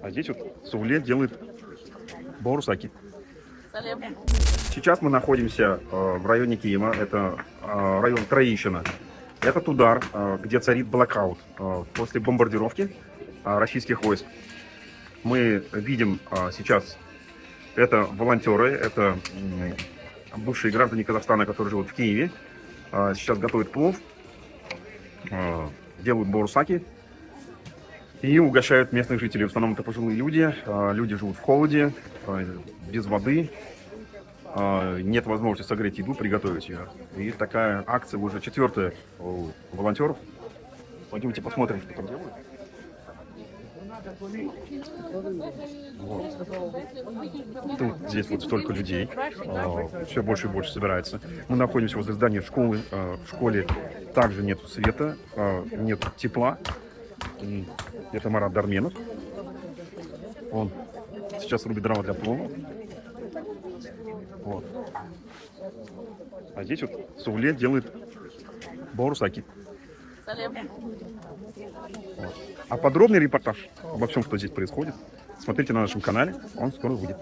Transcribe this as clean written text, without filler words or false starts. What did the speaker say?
А здесь вот Сауле делает баурсаки. Сейчас мы находимся в районе Киева. Это район Троещина. Этот удар, где царит блэкаут после бомбардировки российских войск. Мы видим сейчас, это волонтеры, это бывшие граждане Казахстана, которые живут в Киеве. Сейчас готовят плов, делают баурсаки и угощают местных жителей. В основном это пожилые люди. Люди живут в холоде, без воды. Нет возможности согреть еду, приготовить ее. И такая акция уже четвертая у волонтеров. Пойдемте посмотрим, что там делают. Вот. Тут, здесь вот столько людей, все больше и больше собирается. Мы находимся возле здания школы. В школе также нет света, нет тепла. Это Марат Дарменов. Он сейчас рубит дрова для плова. Вот. А здесь вот Сауле делает баурсаки. Вот. А подробный репортаж обо всем, что здесь происходит, смотрите на нашем канале, он скоро выйдет.